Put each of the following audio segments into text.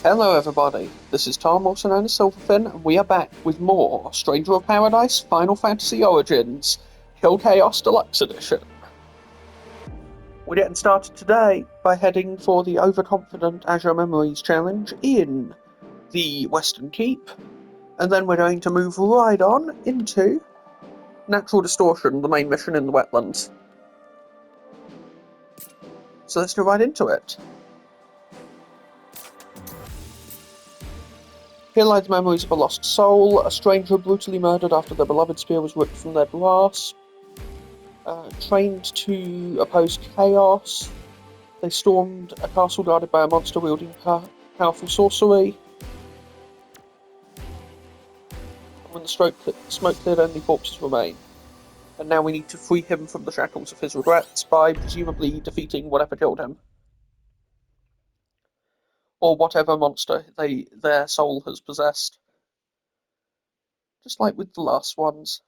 Hello everybody, this is Tom, also known as Silverfin, and we are back with more Stranger of Paradise Final Fantasy Origins Kill Chaos Deluxe Edition. We're getting started today by heading for the Overconfident Azure Memories challenge in the Western Keep, and then we're going to move right on into Natural Distortion, the main mission in the wetlands. So let's go right into it. Here lie the memories of a lost soul, a stranger brutally murdered after their beloved spear was ripped from their grasp. Trained to oppose chaos, they stormed a castle guarded by a monster wielding powerful sorcery. When the smoke cleared, only corpses remain. And now we need to free him from the shackles of his regrets by presumably defeating whatever killed him. Or whatever monster their soul has possessed. Just like with the last ones.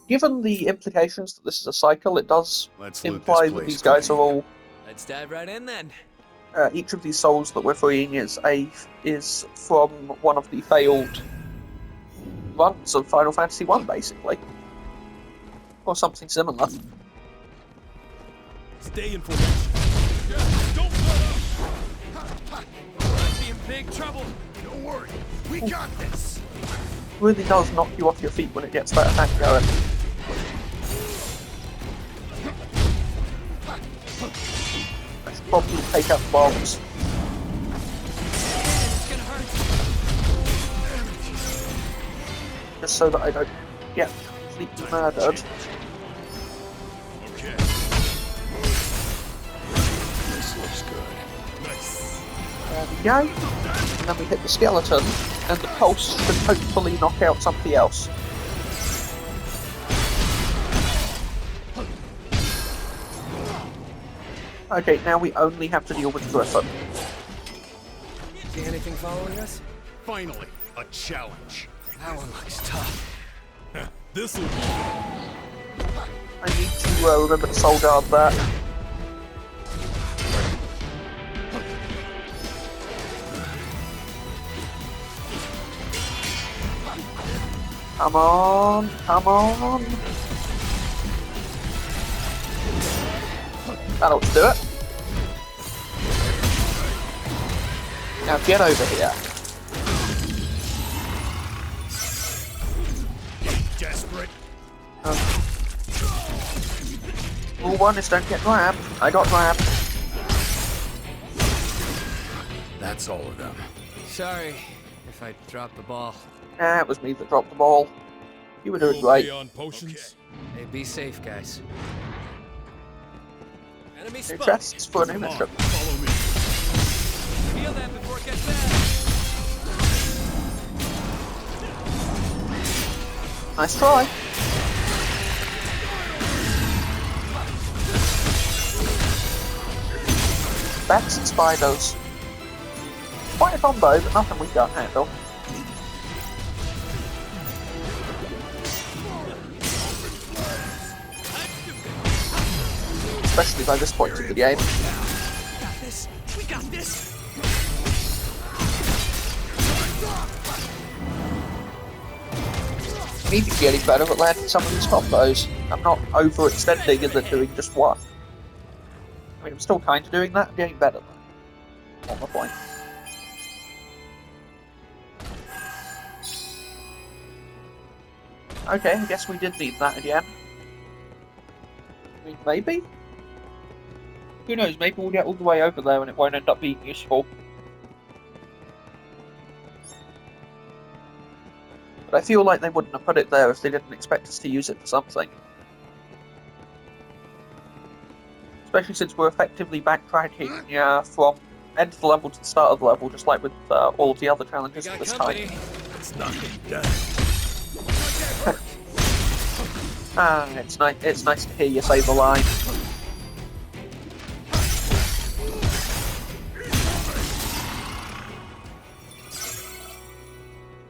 Given the implications that this is a cycle, it does imply that these guys are all... Let's dive right in then. Each of these souls that we're freeing is from one of the failed runs of Final Fantasy I, basically. Or something similar. Stay in formation. Don't let up! Might be in big trouble. Don't worry, we got this. It really does knock you off your feet when it gets that attack going. I should probably take out the bombs. It's gonna hurt. Just so that I don't get completely murdered. Okay. This looks good. Nice. There we go. And then we hit the skeleton, and the pulse should hopefully knock out something else. Okay, now we only have to deal with Griffin. See anything following us? Finally, a challenge. That one looks tough. This'll be. I need to remember to soul guard that. Come on, come on. That ought to do it. Now get over here. Desperate. Rule 1 is don't get grabbed. I got grabbed. That's all of them. Sorry if I dropped the ball. Nah, it was me that dropped the ball. You were doing great. On potions. Hey, be safe, guys. Enemy New spot. chests for an Come on, mission. follow me. Feel that before it gets bad. Nice try. Bats and spiders. Quite a combo, but nothing we can't handle. Especially by this point of the game. We got this. We got this. I need to be getting better at landing some of these combos. I'm not overextending and then doing just one. I mean, I'm still kind of doing that, I'm getting better though. On the point. Okay, I guess we did need that again. I mean, maybe? Who knows, maybe we'll get all the way over there and it won't end up being useful. But I feel like they wouldn't have put it there if they didn't expect us to use it for something. Especially since we're effectively backtracking from end of the level to the start of the level, just like with all of the other challenges at this time. It's nothing done. It's nice to hear you say the line.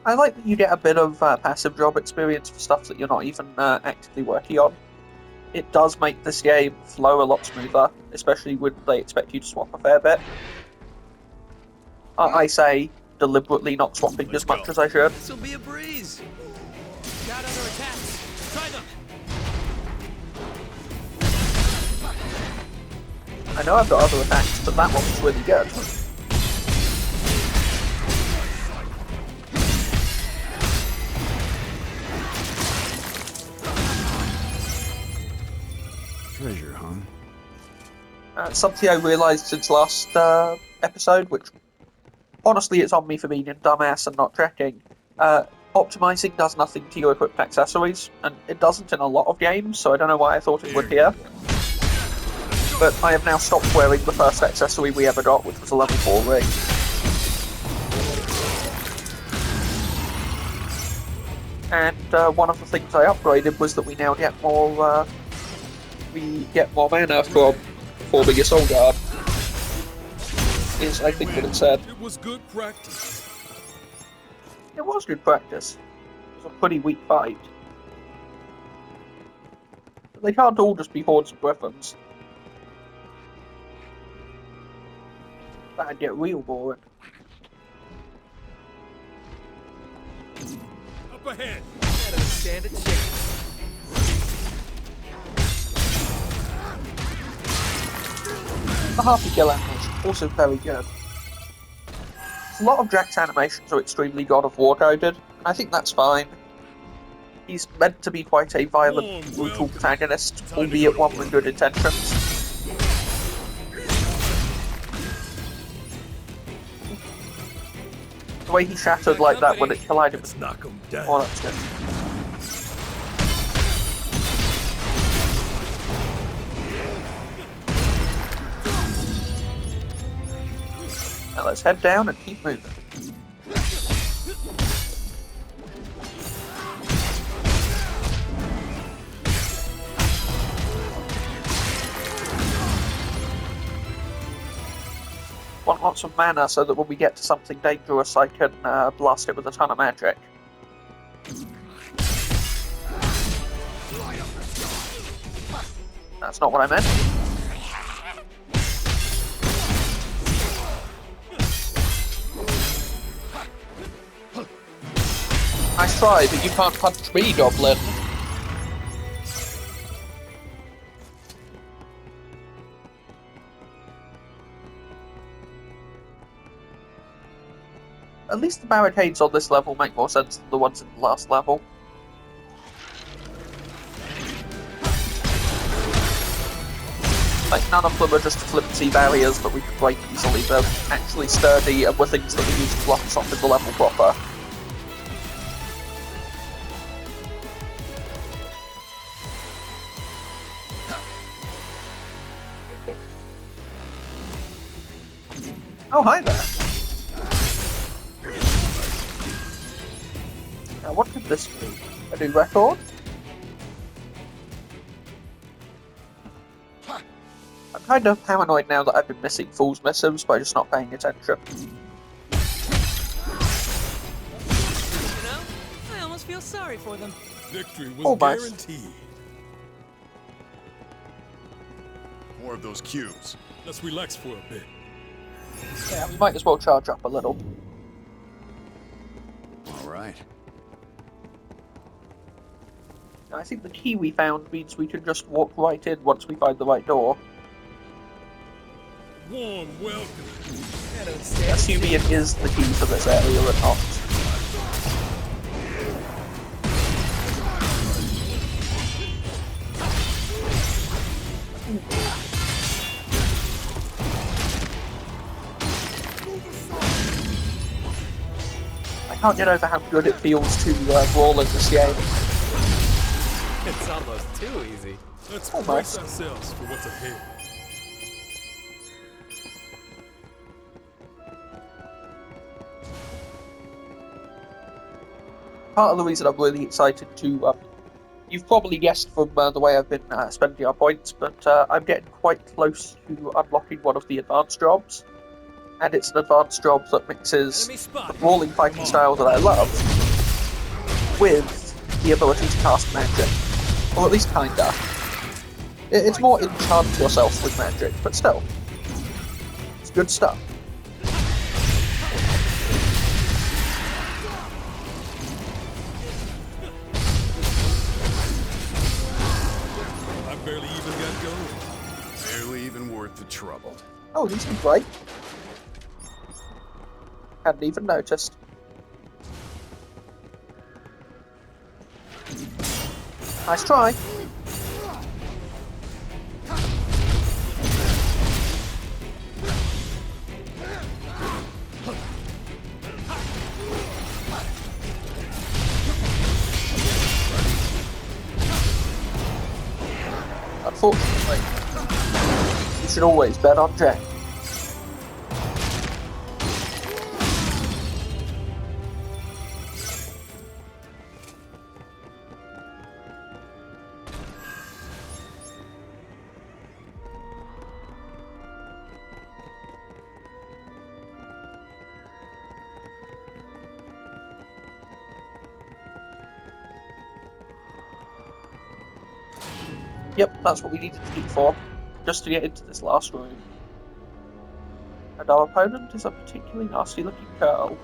I like that you get a bit of passive job experience for stuff that you're not even actively working on. It does make this game flow a lot smoother, especially when they expect you to swap a fair bit. I say deliberately not swapping Let's as much go. as I should. This'll be a breeze. Got other attacks. Try them. I know I've got other attacks, but that one was really good. Treasure, huh? Something I realised since last episode, which honestly it's on me for being a dumbass and not checking. Optimizing does nothing to your equipped accessories, and it doesn't in a lot of games, so I don't know why I thought it would here. But I have now stopped wearing the first accessory we ever got, which was a level 4 ring. And one of the things I upgraded was that we now get more mana from forming a soul guard. Is I think what it said. It was good practice. It was good practice. It was a pretty weak fight. But they can't all just be hordes of griffins. That'd get real boring. Up ahead. That doesn't stand a chance. The Harpy kill animation, also very good. A lot of Jack's animations are extremely God of War coded, and I think that's fine. He's meant to be quite a violent, brutal protagonist, albeit one with good intentions. The way he shattered like that when it collided with... Let's knock him down. Oh, that's good. Now let's head down and keep moving. Want lots of mana so that when we get to something dangerous I can blast it with a ton of magic. That's not what I meant. Nice try, but you can't punch me, Goblin. At least the barricades on this level make more sense than the ones in the last level. Like, none of them are just flimsy barriers that we can break easily, they're actually sturdy and were things that we use to block us off in the level proper. Oh, hi there. Now, what could this be? A new record? I'm kind of paranoid now that I've been missing Fool's Missives by just not paying attention. You know, I almost feel sorry for them. Victory was Almost. guaranteed. More of those cubes. Let's relax for a bit. Yeah, we might as well charge up a little. All right. I think the key we found means we can just walk right in once we find the right door. Warm welcome. That doesn't stand a Assuming it is the key to this area or not. I can't get over how good it feels to brawl in this game. It's almost too easy. Let's Almost. brace ourselves for what's ahead. Part of the reason I'm really excited to... you've probably guessed from the way I've been spending our points, but I'm getting quite close to unlocking one of the advanced jobs. And it's an advanced job that mixes Enemy spot. the brawling fighting style that I love with the ability to cast magic. Or at least kinda. It's more enchant yourself with magic, but still. It's good stuff. Oh, these can break. Hadn't even noticed. Nice try. Unfortunately, you should always bet on Jack. Yep, that's what we needed to do for, just to get into this last room. And our opponent is a particularly nasty looking girl.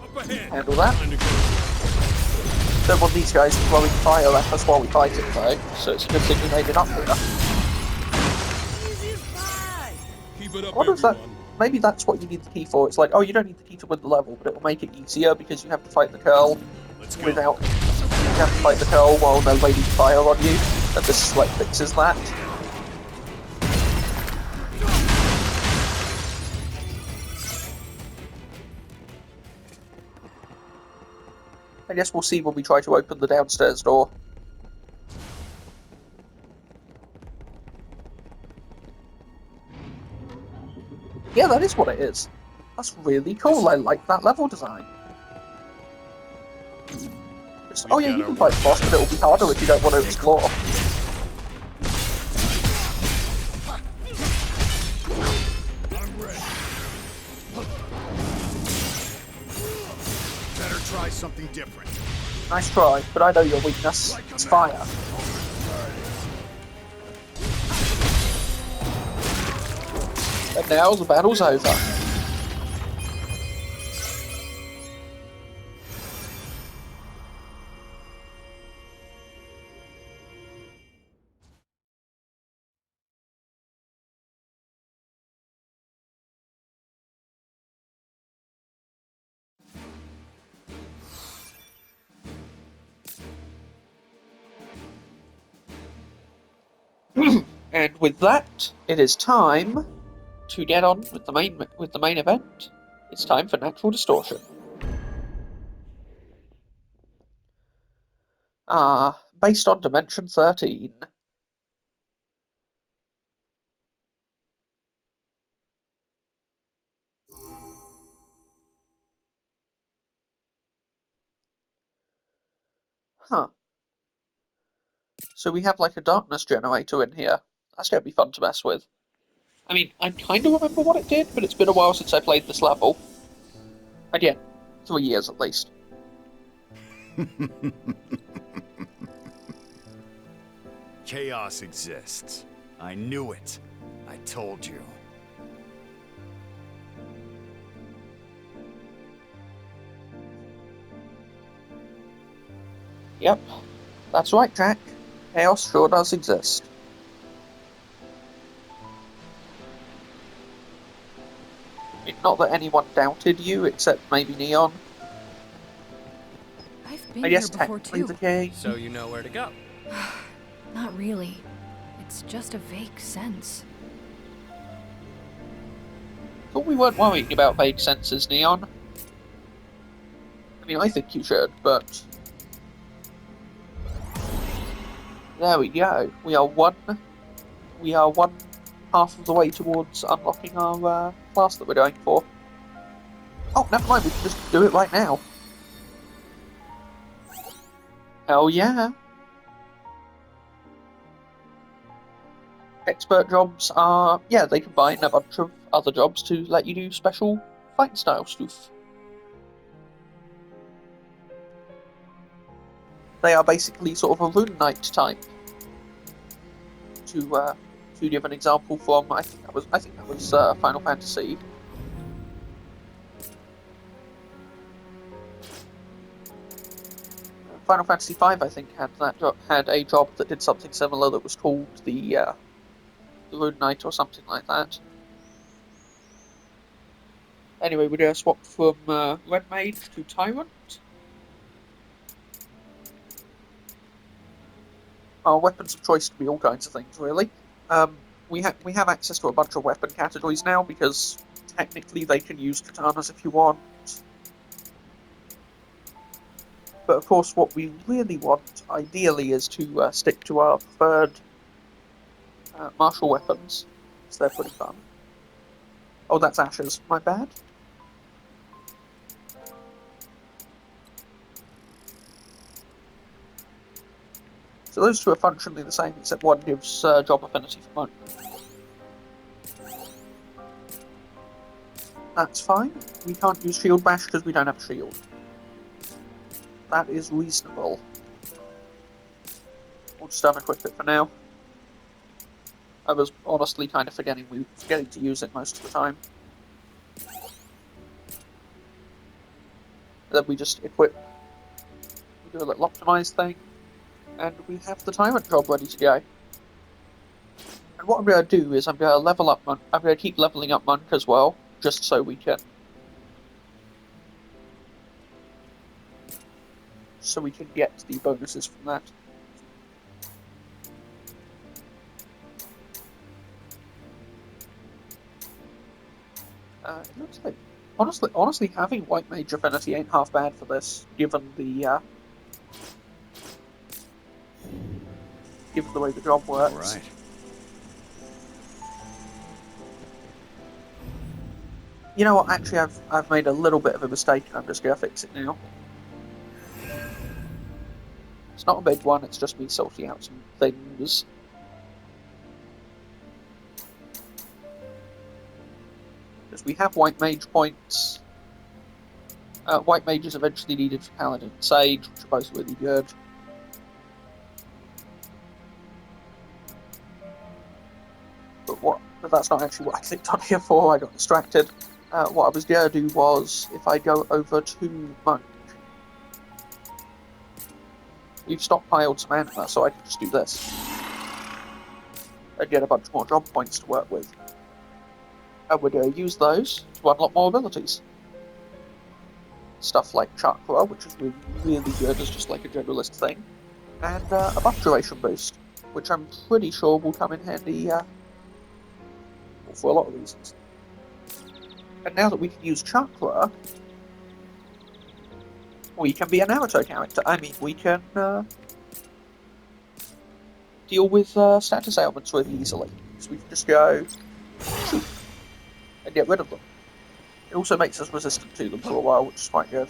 Up ahead. Handle that. Time to go. Don't want these guys throwing fire at us while we fight it though, so it's a good thing we made it up here. Keep it up, What is that? everyone. Maybe that's what you need the key for. It's like, oh, you don't need the key to win the level, but it will make it easier because you have to fight the curl Let's go. without... You have to fight the curl while nobody fire on you, and this like fixes that. I guess we'll see when we try to open the downstairs door. Yeah, that is what it is. That's really cool. I like that level design. Oh yeah, you can fight the boss, but it'll be harder if you don't want to explore. I'm ready. Better try something different. Nice try, but I know your weakness. It's fire. And now the battle's over. And with that, it is time to get on with the main event. It's time for Natural Distortion. Based on Dimension 13. Huh. So we have like a darkness generator in here. That's gonna be fun to mess with. I mean, I kind of remember what it did, but it's been a while since I played this level. Again, 3 years at least. Chaos exists. I knew it. I told you. Yep, that's right, Jack. Chaos sure does exist. Not that anyone doubted you, except maybe Neon. I've been I guess here before technically too. the case. So you know where to go. Not really. It's just a vague sense. Thought we weren't worrying about vague senses, Neon. I mean, I think you should, but... There we go. We are one half of the way towards unlocking our class that we're going for. Oh, never mind, we can just do it right now. Hell yeah. Expert jobs are, yeah, they combine a bunch of other jobs to let you do special fight style stuff. They are basically sort of a Rune Knight type. To give an example from, I think that was Final Fantasy. Final Fantasy V, I think, had a job that did something similar that was called the Rune Knight or something like that. Anyway, we're going to swap from Red Mage to Tyrant. Our weapons of choice can be all kinds of things, really. We have access to a bunch of weapon categories now because technically they can use katanas if you want. But of course, what we really want, ideally, is to stick to our preferred martial weapons. So they're pretty fun. Oh, that's Ashes. My bad. So those two are functionally the same, except one gives job affinity for monk. That's fine. We can't use shield bash because we don't have a shield. That is reasonable. We'll just unequip it for now. I was honestly kind of forgetting to use it most of the time. Then we just equip, we do a little optimize thing, and we have the Tyrant job ready to go. And what I'm going to do is I'm going to level up Monk. I'm going to keep leveling up Monk as well, just so we can get the bonuses from that. It looks like honestly, having White Mage Affinity ain't half bad for this, given the way the job works. All right. You know what? Actually, I've made a little bit of a mistake, and I'm just gonna fix it now. It's not a big one. It's just me sorting out some things. Because we have White Mage points. White Mage is eventually needed for Paladin and Sage, which are both really good. But that's not actually what I clicked on here for. I got distracted. What I was going to do was, if I go over to Monk, we've stockpiled some Antler, so I can just do this. And get a bunch more job points to work with. And we're going to use those to unlock more abilities. Stuff like Chakra, which is really, really good as just like a generalist thing. And a buff duration boost, which I'm pretty sure will come in handy for a lot of reasons. And now that we can use Chakra, we can be a Naruto character. I mean, we can deal with status ailments really easily. So we can just go shoot and get rid of them. It also makes us resistant to them for a while, which is quite good.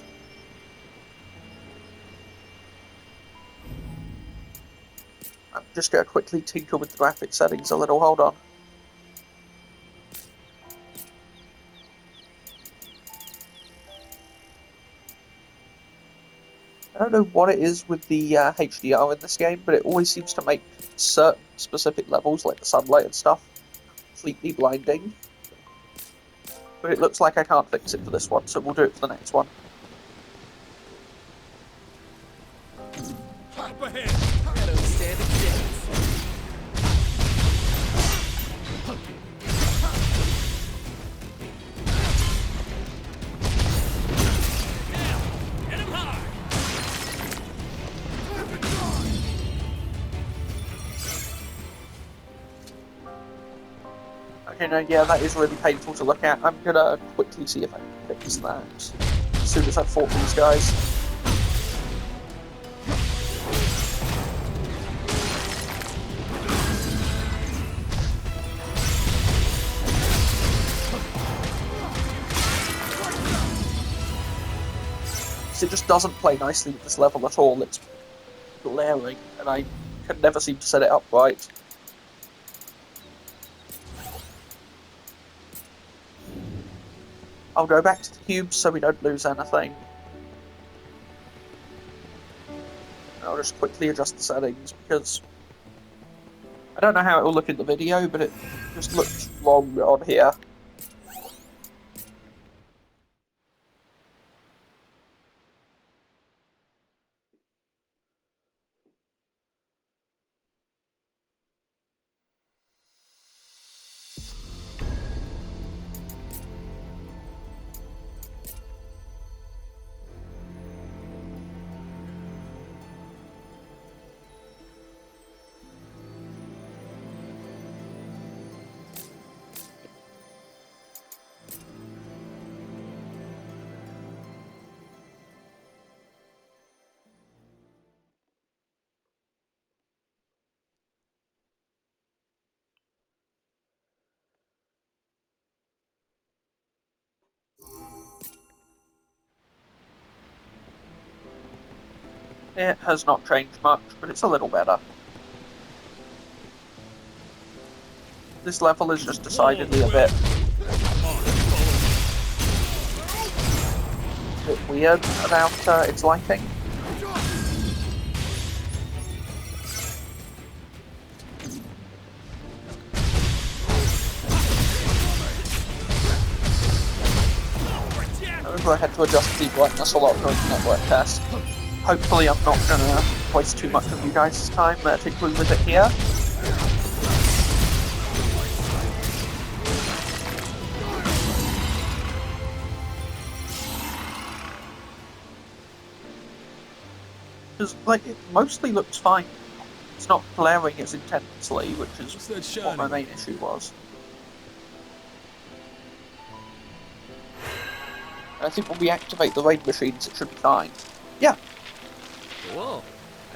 I'm just going to quickly tinker with the graphic settings a little, hold on. I don't know what it is with the HDR in this game, but it always seems to make certain specific levels, like the sunlight and stuff, completely blinding. But it looks like I can't fix it for this one, so we'll do it for the next one. Hop ahead. I don't stand a chance. Hit him hard. Okay, no, yeah, that is really painful to look at. I'm gonna quickly see if I can fix that as soon as I've fought these guys. It just doesn't play nicely with this level at all. It's glaring, and I can never seem to set it up right. I'll go back to the cubes so we don't lose anything. I'll just quickly adjust the settings because I don't know how it will look in the video, but it just looks wrong on here. It has not changed much, but it's a little better. This level is just decidedly a bit weird about its lighting. I had to adjust the brightness a lot during the network test. Hopefully I'm not going to waste too much of you guys' time tinkering with it here. Because, like, it mostly looks fine. It's not glaring as intensely, which is what my main issue was. I think when we activate the raid machines, it should be fine. Yeah. Whoa,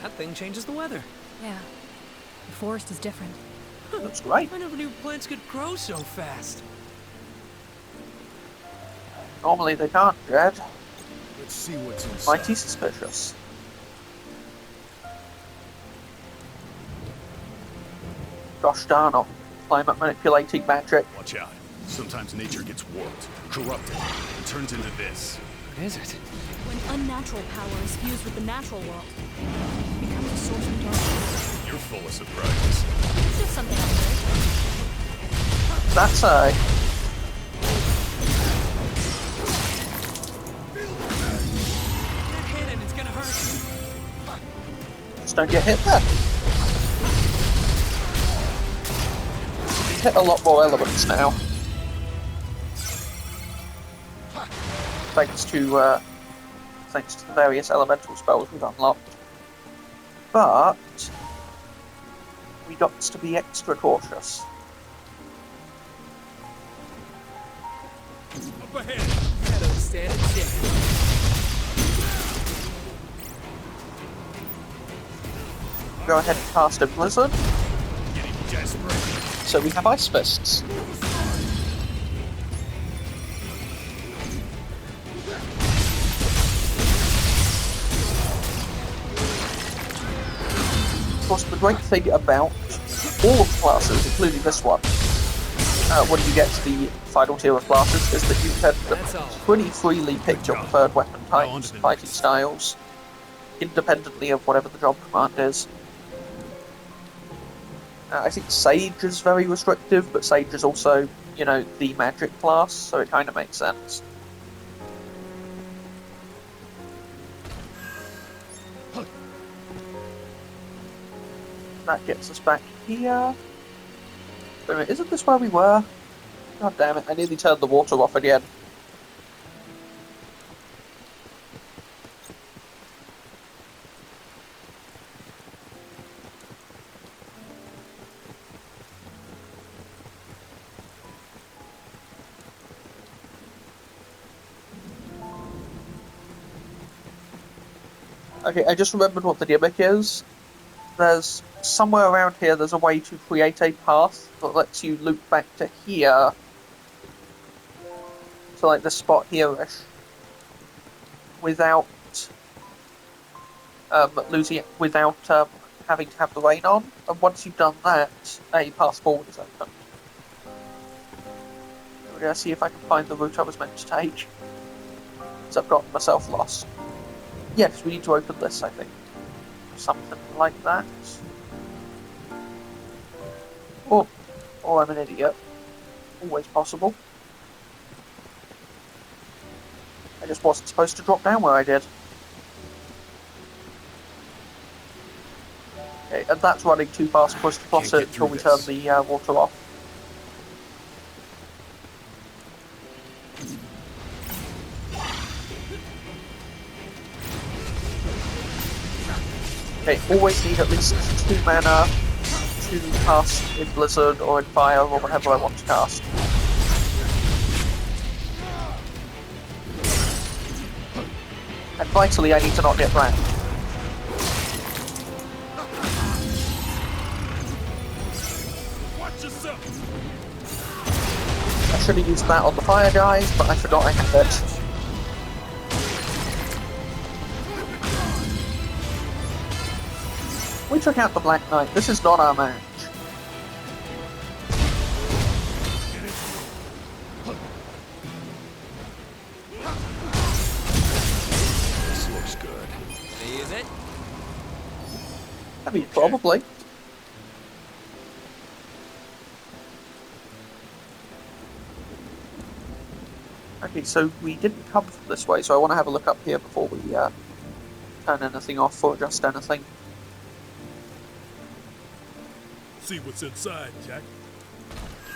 that thing changes the weather. Yeah. The forest is different. Looks great. I never knew plants could grow so fast. Normally they can't, Jed. Let's see what's inside. Mighty suspicious. Gosh darn it. Climate manipulating magic. Watch out. Sometimes nature gets warped, corrupted, and turns into this. What is it? When unnatural power is fused with the natural world, it becomes a source of darkness. You're full of surprises. It's just something I heard. That's a... Get hit and it's gonna hurt. Just don't get hit there. Hit a lot more elements now. Thanks to the various elemental spells we've unlocked. But we got to be extra cautious. Up ahead. I don't stand a chance. Go ahead and cast a blizzard. Getting desperate. So we have ice fists. Of course, the great thing about all of the classes, including this one, when you get to the final tier of classes, is that you can pretty freely pick your preferred weapon types, fighting styles, independently of whatever the job command is. I think Sage is very restrictive, but Sage is also, you know, the magic class, so it kind of makes sense. That gets us back here. Wait a minute, isn't this where we were? God damn it, I nearly turned the water off again. Okay, I just remembered what the gimmick is. There's somewhere around here there's a way to create a path that lets you loop back to here. So like this spot here-ish. Without losing it, without having to have the rain on. And once you've done that, a path forward is open. We're gonna see if I can find the route I was meant to take. Because I've gotten myself lost. Yes, we need to open this, I think. Something like that. Or I'm an idiot. Always possible. I just wasn't supposed to drop down where I did. Okay, and that's running too fast for us to cross it until we turn the water off. Okay, always need at least 2 mana to cast in Blizzard or in Fire or whatever I want to cast. And vitally, I need to not get rammed. Watch yourself. I should have used that on the fire guys, but I forgot I had it. We took out the Black Knight. This is not our match. This looks good. Is it? I mean, probably. Okay, so we didn't come from this way, so I want to have a look up here before we turn anything off or adjust anything. See what's inside, Jack.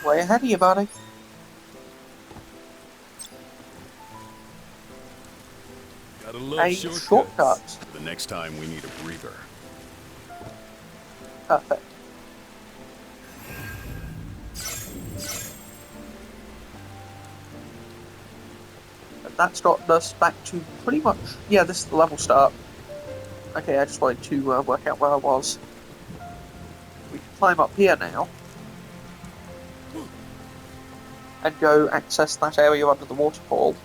Way ahead of you, buddy. Gotta love A shortcuts. shortcut. The next time we need a breather. Perfect. And that's got us back to pretty much... Yeah, this is the level start. Okay, I just wanted to work out where I was. We can climb up here now. And go access that area under the waterfall.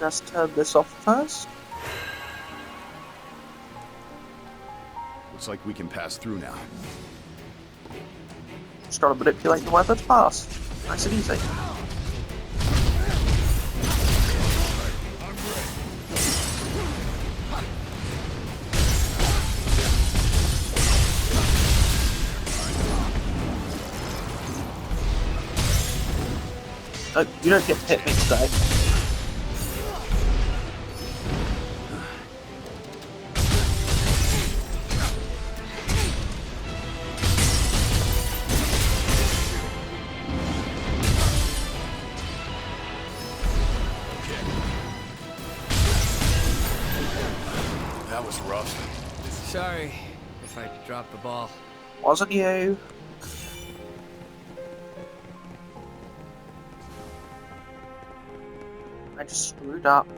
Just turn this off first. Looks like we can pass through now. Just gotta manipulate the weather to pass. Nice and easy. No, you don't get to hit me today. That was rough. Sorry if I dropped the ball. Wasn't you? I just screwed up.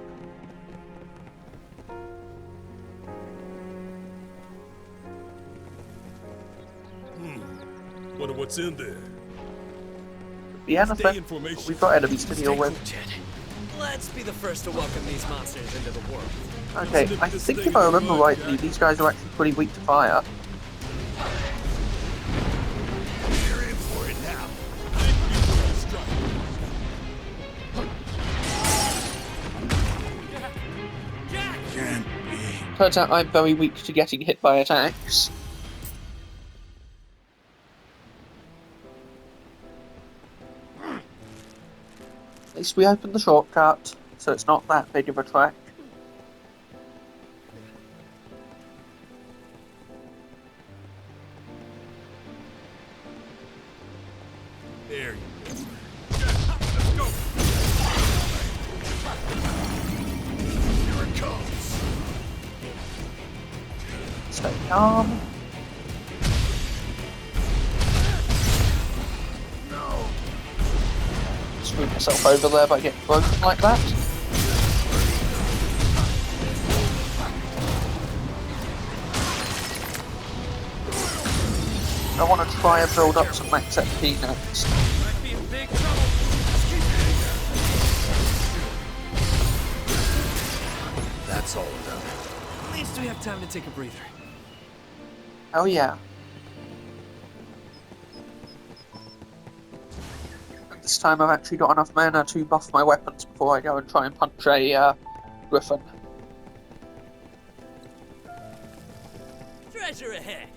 Wonder what's in there. Be anything. information. We've got enemies to deal with. Jed. Let's be the first to welcome these monsters into the world. Okay, I think if I remember rightly, these guys are actually pretty weak to fire. You're in for it now. Can't be. Turns out I'm very weak to getting hit by attacks. At least we opened the shortcut, so it's not that big of a trek. There you go. Let's go. Here it comes. Stay calm. No. Screw myself over there by getting broken like that. I want to try and build up some max XP next. Might be in big trouble. That's all of them. At least we have time to take a breather. Oh yeah. And this time I've actually got enough mana to buff my weapons before I go and try and punch a griffin. Treasure ahead.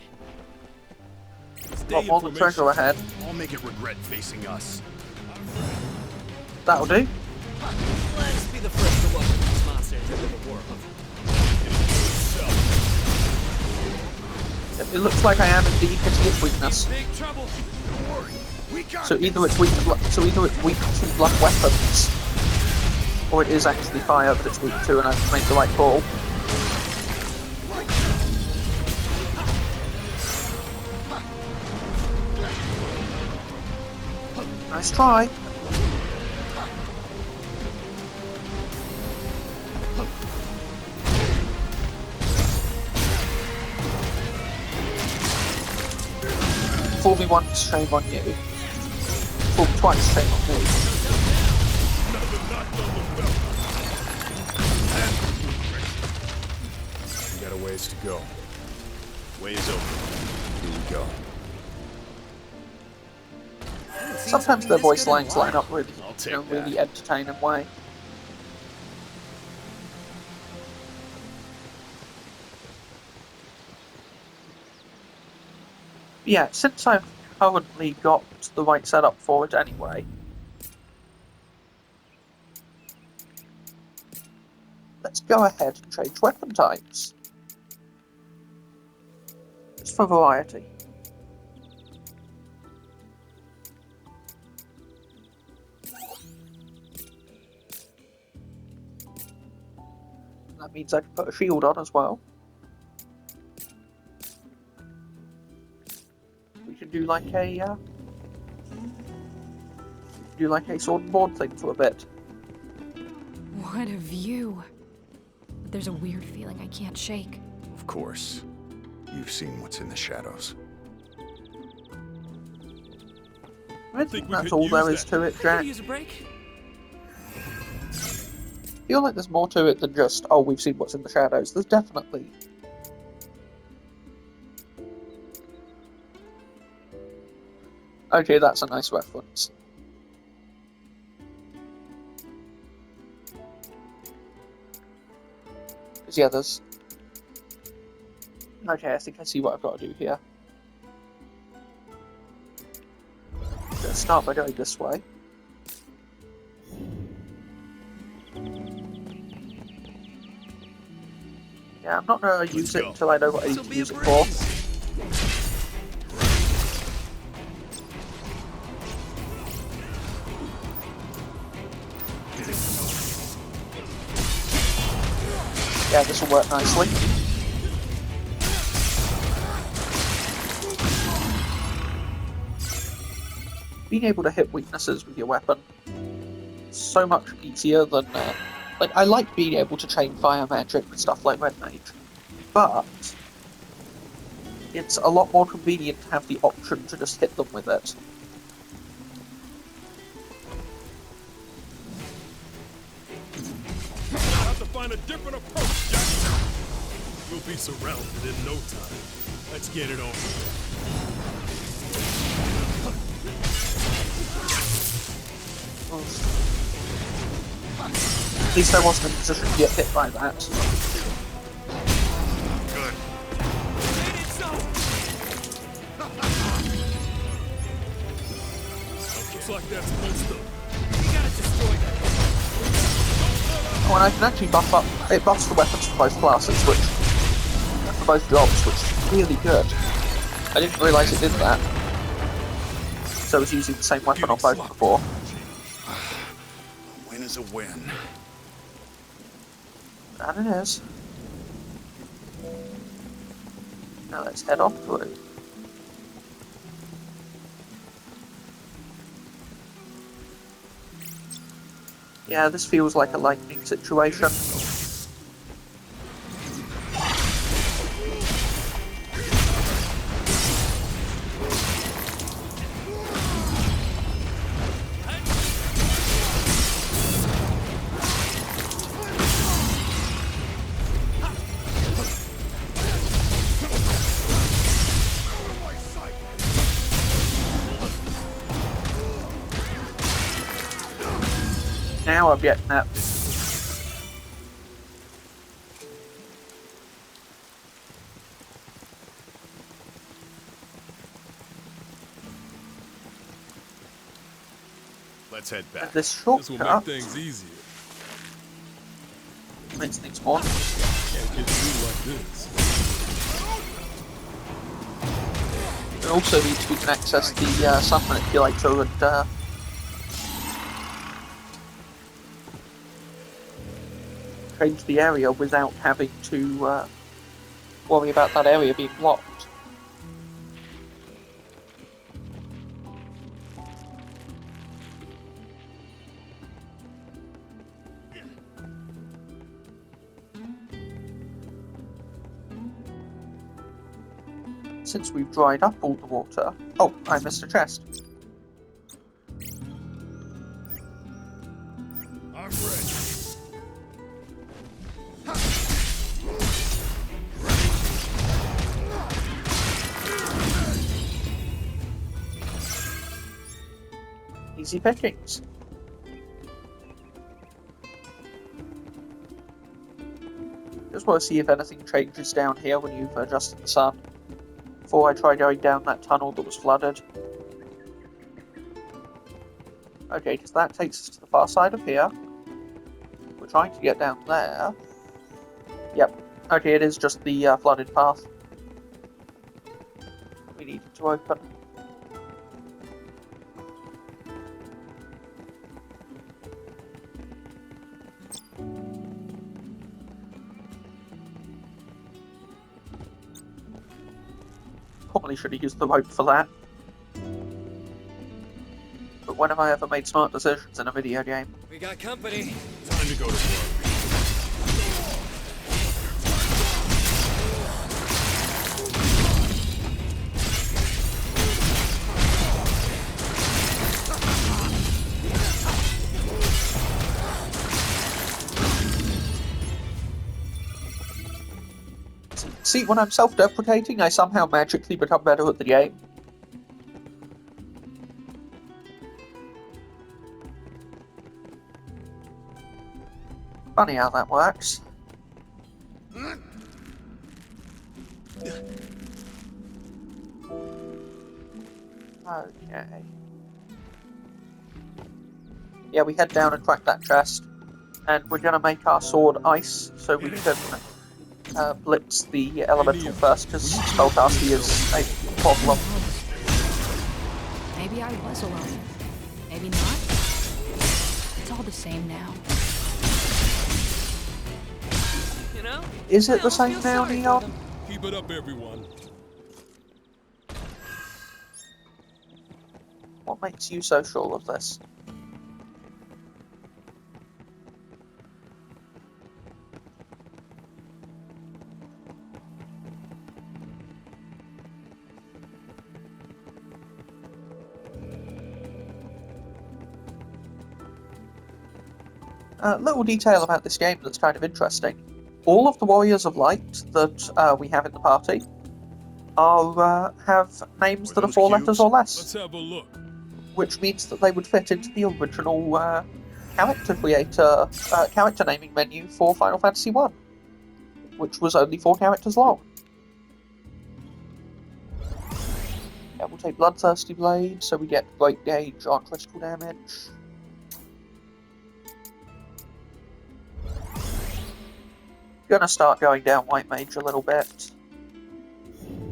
Got more than treasure ahead. I'll make it regret facing us. That'll do. Let's be the first to welcome these monsters into the world. It looks like I am indeed hitting its weakness. Big trouble. Don't worry. We got So either it's weak to blunt weapons, or it is actually fire that it's weak to, and I've made the right call. Nice try. Fool me once, shame on you. Fool me twice, shame on me. ways to go. Way is open. Here we go. Sometimes their voice lines line up really, I'll in take a really that. entertaining way. Yeah, since I've currently got the right setup for it anyway, let's go ahead and change weapon types. Just for variety. That means I can put a shield on as well. We can do like a sword and board thing for a bit. What a view. But there's a weird feeling I can't shake. Of course. You've seen what's in the shadows. I think we that's could all use there is that. to it, Could Jack. use a break. I feel like there's more to it than just, oh, we've seen what's in the shadows. There's definitely... Okay, that's a nice reference. Because, yeah, there's... Okay, I think I see what I've got to do here. Let's start by going this way. Yeah, I'm not going to use it go. until I know what I need This'll to be a use it for. breeze. Yeah, this will work nicely. Being able to hit weaknesses with your weapon is so much easier than... like, I like being able to chain fire magic with stuff like Red Mage, but it's a lot more convenient to have the option to just hit them with it. I'll have to find a different approach, Jack. We'll be surrounded in no time. Let's get it on. At least I wasn't in a position to get hit by that. Good. Made it so. Looks like that's most of it. We gotta destroy that. Oh, and I can actually buff up... It buffs the weapons for both classes, which... for both jobs, which is really good. I didn't realise it did that. So I was using the same weapon on both before. A win is a win. And it is. Now let's head on through. Yeah, this feels like a lightning situation. Now I'm getting that. Let's head back. This This will make shortcut things easier. makes things more. Can't get through like this. It also means we can access the sun manipulator and change the area without having to worry about that area being blocked. Since we've dried up all the water... Oh, I missed a chest. I'm ready. Easy pickings. Just want to see if anything changes down here when you've adjusted the sun, before I try going down that tunnel that was flooded. Okay, because that takes us to the far side of here. We're trying to get down there. Yep. Okay, it is just the flooded path we needed to open. Probably should have used the rope for that. But when have I ever made smart decisions in a video game? We got company. Time to go to work. See, when I'm self-deprecating, I somehow magically become better at the game. Funny how that works. Okay. Yeah, we head down and crack that chest. And we're gonna make our sword ice, so we can blitz the elemental first, because spellcasting is a problem. Maybe I was alone. Maybe not. It's all the same now. You know? Is it I the almost same feel now, sorry for Neon? them. Keep it up, everyone. What makes you so sure of this? Little detail about this game that's kind of interesting. All of the Warriors of Light that we have in the party have names Were that are those 4 cubes? letters or less, Let's have a look. which means that they would fit into the original character naming menu for Final Fantasy I, which was only 4 characters long. Yeah, we'll take Bloodthirsty Blade, so we get great gauge on critical damage. Gonna start going down White Mage a little bit.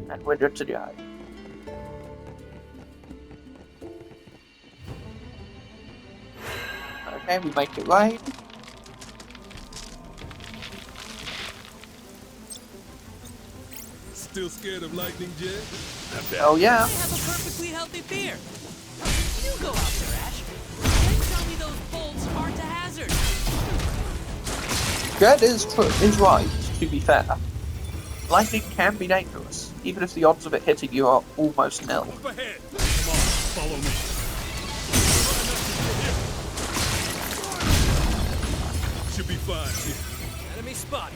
And we're good to go. Okay, we make it rain. Still scared of lightning, Jet? Oh yeah. I have a perfectly healthy fear. You go out there, Ash. And tell me those bolts aren't a hazard. Jed is right, to be fair. Lightning can be dangerous, even if the odds of it hitting you are almost nil. Up ahead. Come on, follow me. Should be fine here. Enemy spotted.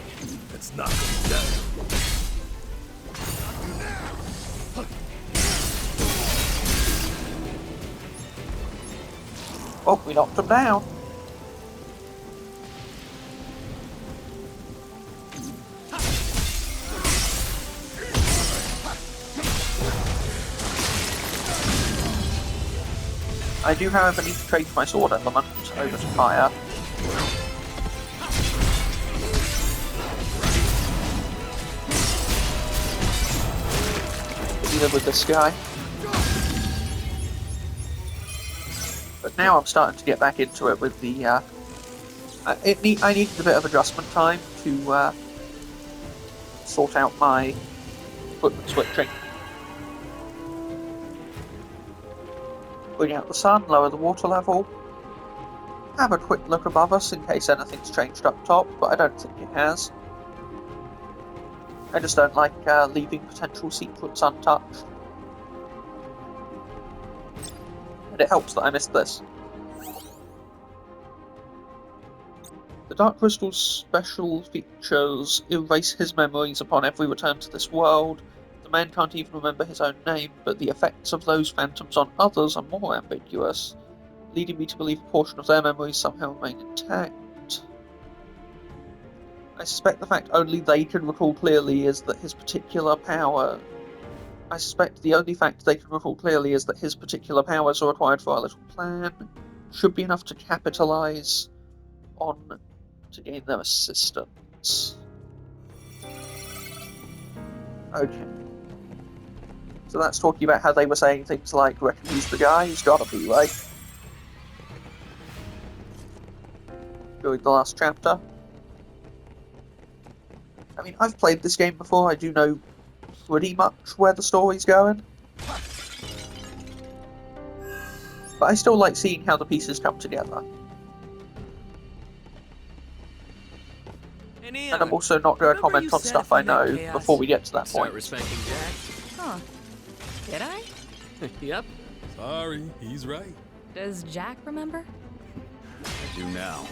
Let's knock him down. Oh, we knocked him down. I do, however, need to change my sword element over to fire. Either with this guy. But now I'm starting to get back into it with the, I needed a bit of adjustment time to, sort out my equipment switching. Bring out the sun, lower the water level. Have a quick look above us in case anything's changed up top, but I don't think it has. I just don't like leaving potential secrets untouched. And it helps that I missed this. The Dark Crystal's special features erase his memories upon every return to this world. The man can't even remember his own name, but the effects of those phantoms on others are more ambiguous. leading me to believe a portion of their memories somehow remain intact. I suspect the fact only they can recall clearly is that his particular power... I suspect the only fact they can recall clearly is that his particular powers are required for our little plan. Should be enough to capitalize on to gain their assistance. Okay. So that's talking about how they were saying things like, reckon he's the guy? He's gotta be, right? During the last chapter. I mean, I've played this game before, I do know pretty much where the story's going. But I still like seeing how the pieces come together. Hey, And I'm also not going to remember comment you on said stuff if we I know met Chaos, before we get to that start point. respecting Jack? Huh. Did I? Yep. Sorry, he's right. Does Jack remember? I do now.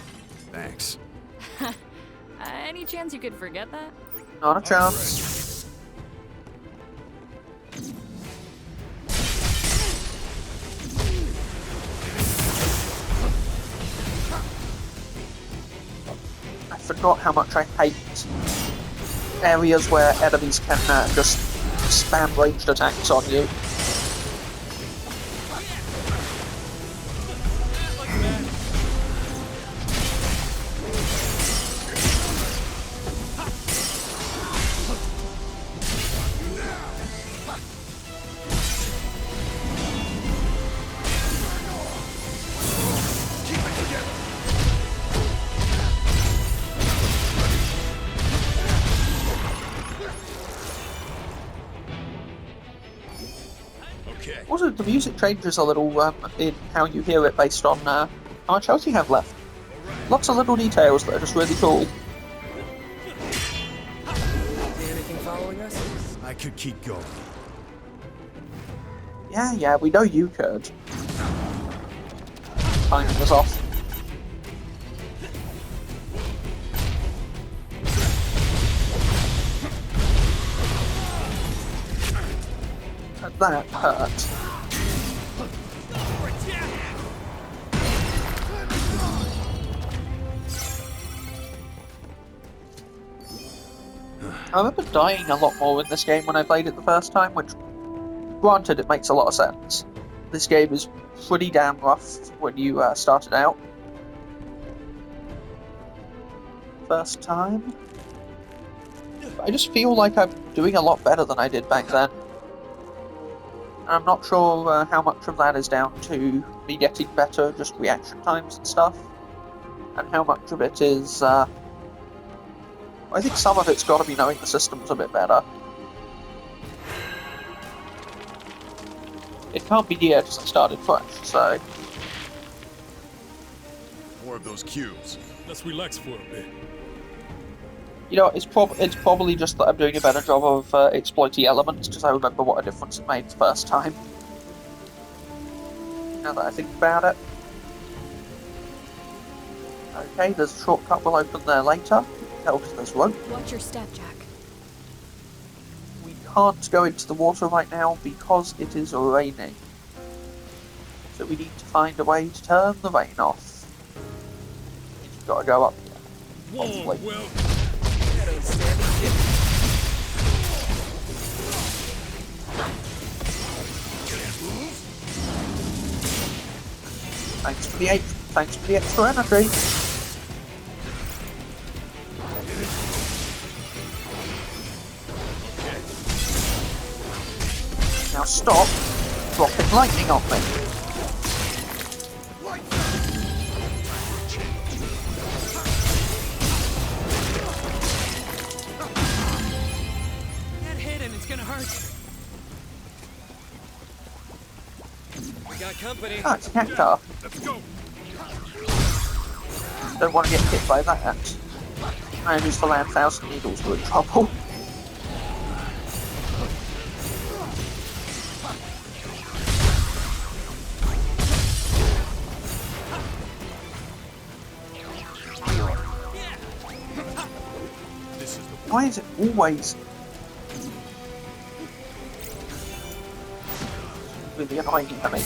Thanks. Any chance you could forget that? Not a chance. I forgot how much I hate areas where enemies can just spam ranged attacks on you. Okay. Also, the music changes a little in how you hear it based on how much health you have left. Lots of little details that are just really cool. See anything following us? I could keep going. Yeah, we know you could. Timing was off. And that hurt. I remember dying a lot more in this game when I played it the first time, which, granted, it makes a lot of sense. This game is pretty damn rough when you start it out. First time. I just feel like I'm doing a lot better than I did back then. And I'm not sure how much of that is down to me getting better, just reaction times and stuff, and how much of it is... I think some of it's got to be knowing the systems a bit better. It can't be geared because I started fresh, so... More of those cubes. Let's relax for a bit. You know, it's probably just that I'm doing a better job of exploiting elements, because I remember what a difference it made the first time. Now that I think about it. Okay, there's a shortcut we'll open there later. Because there's rope. Watch your step, Jack. We can't go into the water right now because it is raining. So we need to find a way to turn the rain off. We've got to go up here. Whoa, Hopefully. well, I don't stand a chance. Thanks for the extra energy. Now stop dropping lightning on me. Get hit and it's gonna hurt. We got company. Ah, it's Nectar. let's go. Don't want to get hit by that. I used to land 1,000 needles, we're in trouble. This is the Why is it always really annoying to me?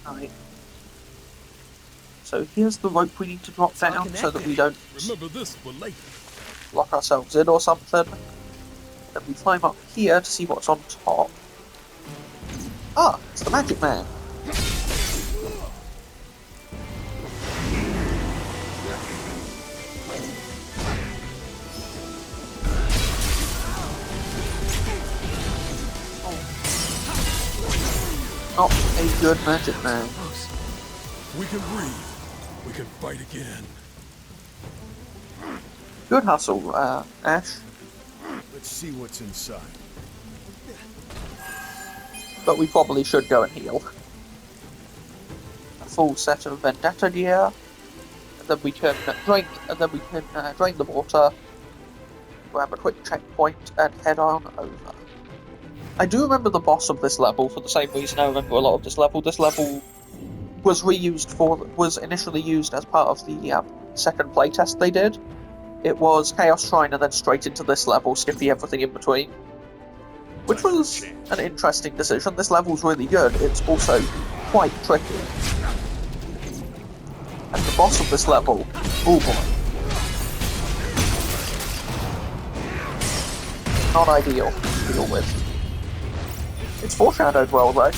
Right. So here's the rope we need to drop down so that we don't Remember this for later. lock ourselves in or something. Then we climb up here to see what's on top. Ah, it's the Magic Man. Not a good Magic Man. We can breathe. We can fight again. Good hustle, Ash. Let's see what's inside. But we probably should go and heal. A full set of Vendetta gear, and then we can drain the water, grab a quick checkpoint, and head on over. I do remember the boss of this level for the same reason I remember a lot of this level. This level was initially used as part of the second playtest they did. It was Chaos Shrine and then straight into this level, skipping everything in between. Which was an interesting decision. This level's really good, it's also quite tricky. And the boss of this level, oh boy. Not ideal to deal with. It's foreshadowed well though.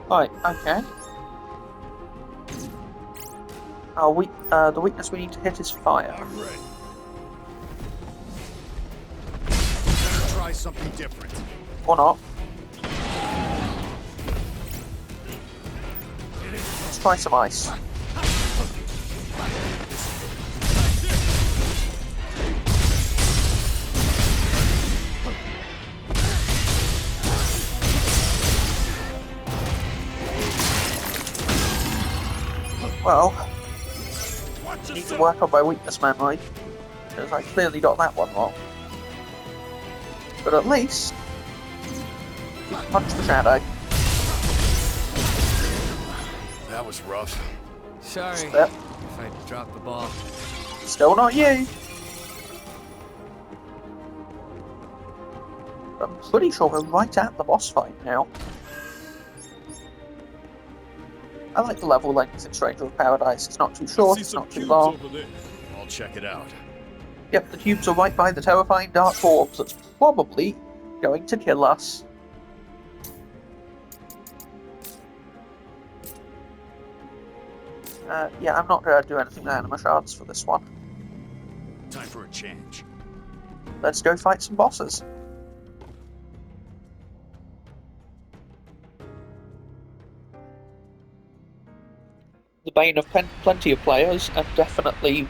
Right, okay. The weakness we need to hit is fire. I'm ready. Let's try something different. Or not. Let's try some ice. Well, I need to work on my weakness memory, because I clearly got that one wrong. But at least, you can punch the shadow. That was rough. Sorry Step. if I dropped the ball. Still not you. I'm pretty sure we're right at the boss fight now. I like the level length in Stranger of Paradise. It's not too short, it's not too long. I'll check it out. Yep, the cubes are right by the terrifying dark orbs that's probably going to kill us. Yeah, I'm not going to do anything with anima shards for this one. Time for a change. Let's go fight some bosses. The bane of plenty of players, and definitely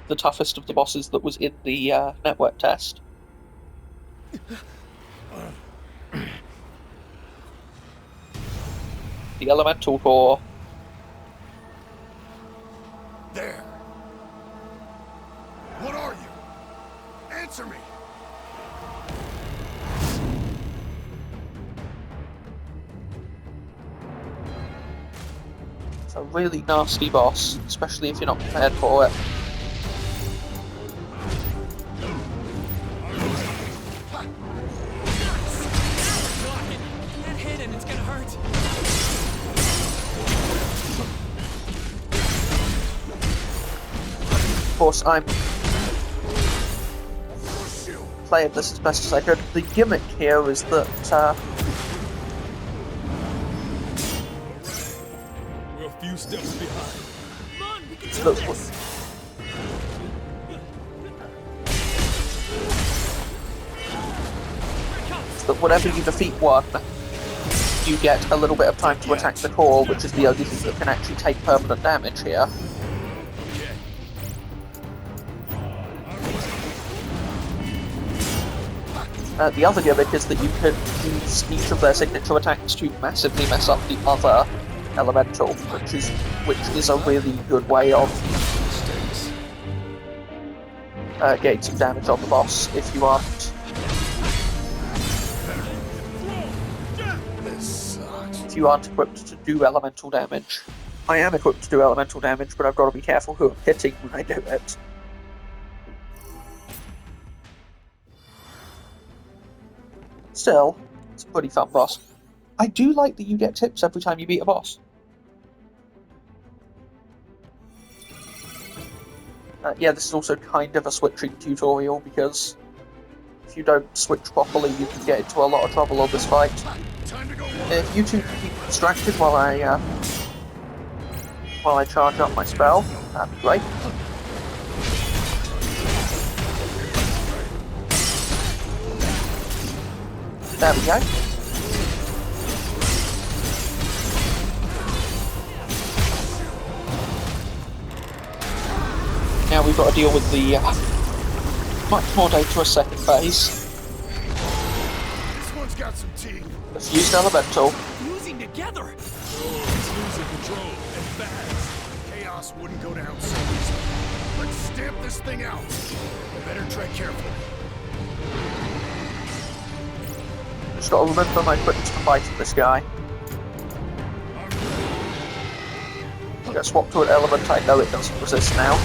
the toughest of the bosses that was in the network test. The Elemental Core. There. What are you? Answer me. It's a really nasty boss, especially if you're not prepared for it. That hit and it's gonna hurt. Of course, I'm playing this as best as I could. The gimmick here is that We're a few steps behind. Come on, we can do Look, this. that whenever you defeat one, you get a little bit of time to attack the core, which is the only thing that can actually take permanent damage here. The other gimmick is that you can use each of their signature attacks to massively mess up the other elemental, which is a really good way of getting some damage on the boss if you aren't. This sucks. If you aren't equipped to do elemental damage. I am equipped to do elemental damage, but I've got to be careful who I'm hitting when I do it. Still, it's a pretty fun boss. I do like that you get tips every time you beat a boss. Yeah, this is also kind of a switching tutorial, because if you don't switch properly, you can get into a lot of trouble on this fight. If you two can keep distracted while I charge up my spell, that'd be great. There we go. Now we've got to deal with the much more dangerous second phase. This one's got some teeth. The fused elemental. Fusing together. It's losing control and fast. Chaos wouldn't go down so easily. Let's stamp this thing out. Better tread carefully. Just got to remember my equipment for fighting this guy. Get swapped to an element I know it doesn't resist now.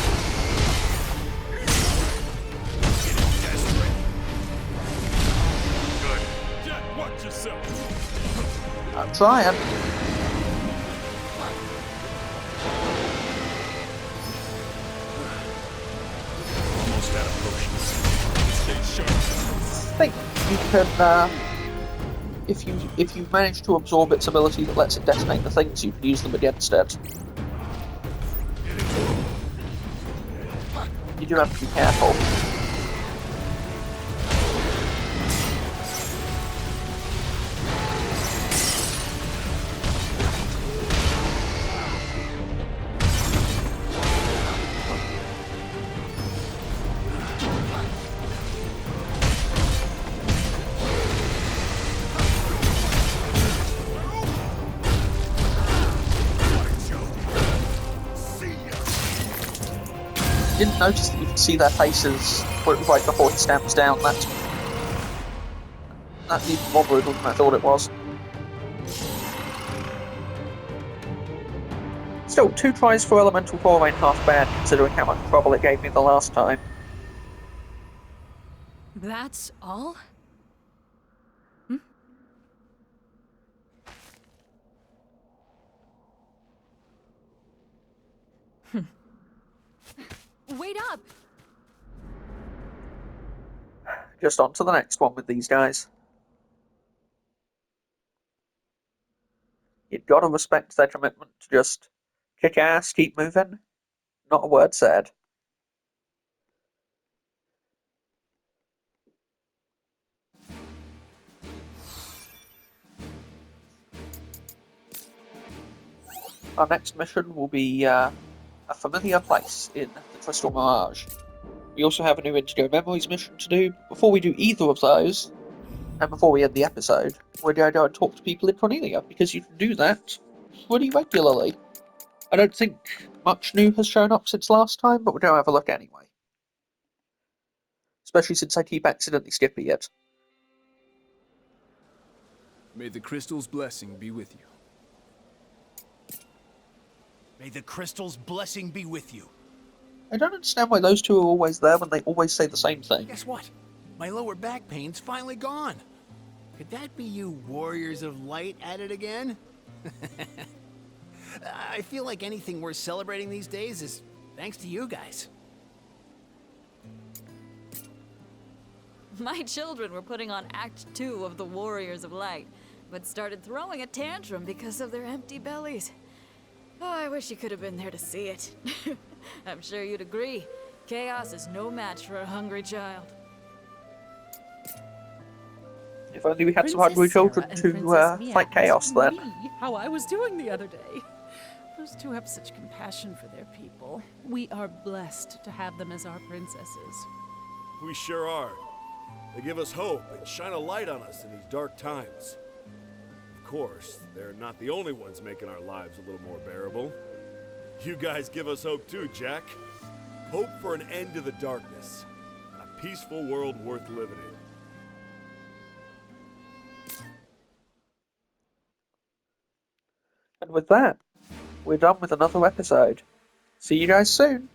Good. Jack, watch yourself. I'm trying. Almost out of potions. Stay sharp. I think you can, if you manage to absorb its ability that lets it detonate the things, you can use them against it. You do have to be careful. Didn't notice that you could see their faces right before he stamps down. That's even more brutal than I thought it was. Still, 2 tries for Elemental 4 ain't half bad, considering how much trouble it gave me the last time. That's all? Wait up! Just on to the next one with these guys. You've got to respect their commitment to just kick ass, keep moving. Not a word said. Our next mission will be a familiar place in the Crystal Mirage. We also have a new Indigo Memories mission to do. Before we do either of those, and before we end the episode, we're going to go and talk to people in Cornelia, because you can do that pretty regularly. I don't think much new has shown up since last time, but we're going to have a look anyway. Especially since I keep accidentally skipping it. May the crystal's blessing be with you. May the crystal's blessing be with you. I don't understand why those two are always there when they always say the same thing. Guess what? My lower back pain's finally gone. Could that be you warriors of light at it again? I feel like anything worth celebrating these days is thanks to you guys. My children were putting on Act 2 of the Warriors of Light, but started throwing a tantrum because of their empty bellies. Oh, I wish you could have been there to see it. I'm sure you'd agree. Chaos is no match for a hungry child. If only we had some hungry children to fight chaos then. Me how I was doing the other day. Those two have such compassion for their people. We are blessed to have them as our princesses. We sure are. They give us hope and shine a light on us in these dark times. Of course, they're not the only ones making our lives a little more bearable. You guys give us hope too, Jack. Hope for an end to the darkness. And a peaceful world worth living in. And with that, we're done with another episode. See you guys soon.